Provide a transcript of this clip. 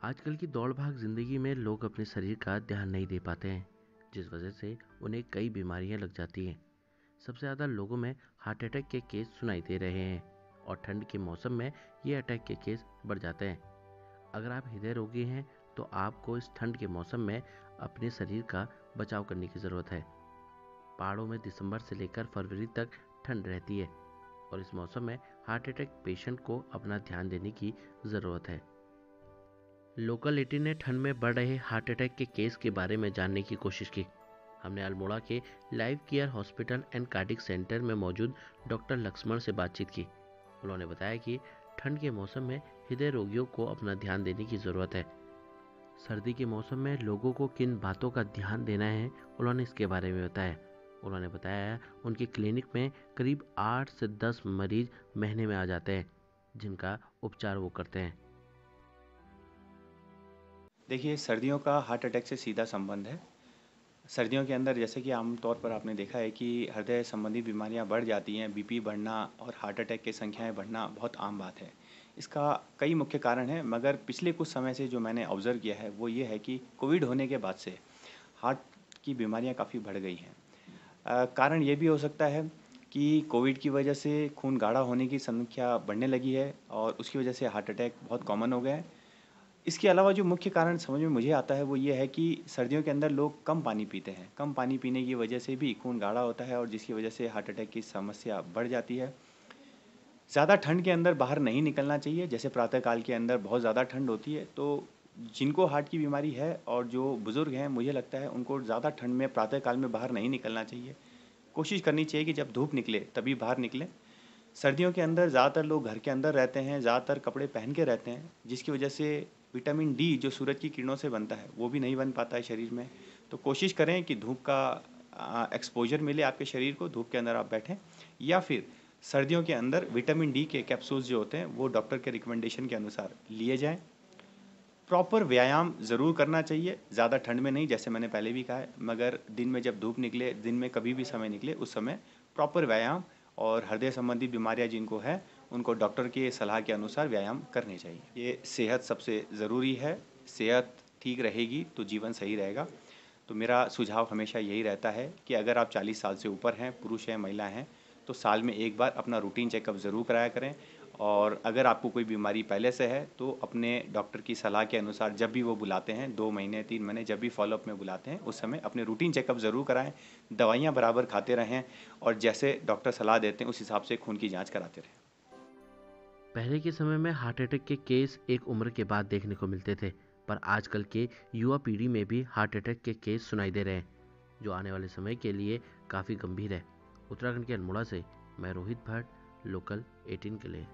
आजकल की दौड़-भाग ज़िंदगी में लोग अपने शरीर का ध्यान नहीं दे पाते हैं, जिस वजह से उन्हें कई बीमारियां लग जाती हैं। सबसे ज़्यादा लोगों में हार्ट अटैक के केस सुनाई दे रहे हैं और ठंड के मौसम में ये अटैक के केस बढ़ जाते हैं। अगर आप हृदय रोगी हैं, तो आपको इस ठंड के मौसम में अपने शरीर का बचाव करने की ज़रूरत है। पहाड़ों में दिसंबर से लेकर फरवरी तक ठंड रहती है और इस मौसम में हार्ट अटैक पेशेंट को अपना ध्यान देने की ज़रूरत है। लोकल 18 ने ठंड में बढ़ रहे हार्ट अटैक के केस के बारे में जानने की कोशिश की। हमने अल्मोड़ा के life care hospital and cardiac centre में मौजूद डॉक्टर लक्ष्मण से बातचीत की। उन्होंने बताया कि ठंड के मौसम में हृदय रोगियों को अपना ध्यान देने की ज़रूरत है। सर्दी के मौसम में लोगों को किन बातों का ध्यान देना है, उन्होंने इसके बारे में बताया। उन्होंने बताया उनके क्लिनिक में करीब 8 से 10 मरीज महीने में आ जाते हैं, जिनका उपचार वो करते हैं। देखिए, सर्दियों का हार्ट अटैक से सीधा संबंध है। सर्दियों के अंदर जैसे कि आम तौर पर आपने देखा है कि हृदय संबंधी बीमारियां बढ़ जाती हैं, बीपी बढ़ना और हार्ट अटैक की संख्याएं बढ़ना बहुत आम बात है। इसका कई मुख्य कारण हैं, मगर पिछले कुछ समय से जो मैंने ऑब्ज़र्व किया है वो ये है कि कोविड होने के बाद से हार्ट की बीमारियां काफ़ी बढ़ गई हैं। कारण ये भी हो सकता है कि कोविड की वजह से खून गाढ़ा होने की संख्या बढ़ने लगी है और उसकी वजह से हार्ट अटैक बहुत कॉमन हो गए हैं। इसके अलावा जो मुख्य कारण समझ में मुझे आता है वो ये है कि सर्दियों के अंदर लोग कम पानी पीते हैं। कम पानी पीने की वजह से भी खून गाढ़ा होता है और जिसकी वजह से हार्ट अटैक की समस्या बढ़ जाती है। ज़्यादा ठंड के अंदर बाहर नहीं निकलना चाहिए। जैसे प्रातः काल के अंदर बहुत ज़्यादा ठंड होती है, तो जिनको हार्ट की बीमारी है और जो बुज़ुर्ग हैं, मुझे लगता है उनको ज़्यादा ठंड में प्रातः काल में बाहर नहीं निकलना चाहिए। कोशिश करनी चाहिए कि जब धूप निकले तभी बाहर निकलें। सर्दियों के अंदर ज़्यादातर लोग घर के अंदर रहते हैं, ज़्यादातर कपड़े पहन के रहते हैं, जिसकी वजह से विटामिन डी जो सूरज की किरणों से बनता है, वो भी नहीं बन पाता है शरीर में। तो कोशिश करें कि धूप का एक्सपोज़र मिले आपके शरीर को, धूप के अंदर आप बैठें, या फिर सर्दियों के अंदर विटामिन डी के कैप्सूल्स जो होते हैं, वो डॉक्टर के रिकमेंडेशन के अनुसार लिए जाएँ। प्रॉपर व्यायाम ज़रूर करना चाहिए, ज़्यादा ठंड में नहीं, जैसे मैंने पहले भी कहा है, मगर दिन में जब धूप निकले, दिन में कभी भी समय निकले, उस समय प्रॉपर व्यायाम और हृदय संबंधी बीमारियां जिनको है, उनको डॉक्टर की सलाह के अनुसार व्यायाम करने चाहिए। ये सेहत सबसे ज़रूरी है। सेहत ठीक रहेगी तो जीवन सही रहेगा। तो मेरा सुझाव हमेशा यही रहता है कि अगर आप 40 साल से ऊपर हैं, पुरुष हैं, महिला हैं, तो साल में एक बार अपना रूटीन चेकअप ज़रूर कराया करें। और अगर आपको कोई बीमारी पहले से है तो अपने डॉक्टर की सलाह के अनुसार जब भी वो बुलाते हैं, 2 महीने 3 महीने जब भी फॉलोअप में बुलाते हैं, उस समय अपने रूटीन चेकअप ज़रूर कराएं। दवाइयाँ बराबर खाते रहें और जैसे डॉक्टर सलाह देते हैं उस हिसाब से खून की जाँच कराते रहें। पहले के समय में हार्ट अटैक के केस एक उम्र के बाद देखने को मिलते थे, पर आजकल के युवा पीढ़ी में भी हार्ट अटैक के केस सुनाई दे रहे हैं, जो आने वाले समय के लिए काफ़ी गंभीर है। उत्तराखंड के अल्मोड़ा से मैं रोहित भट्ट, लोकल 18 के लिए।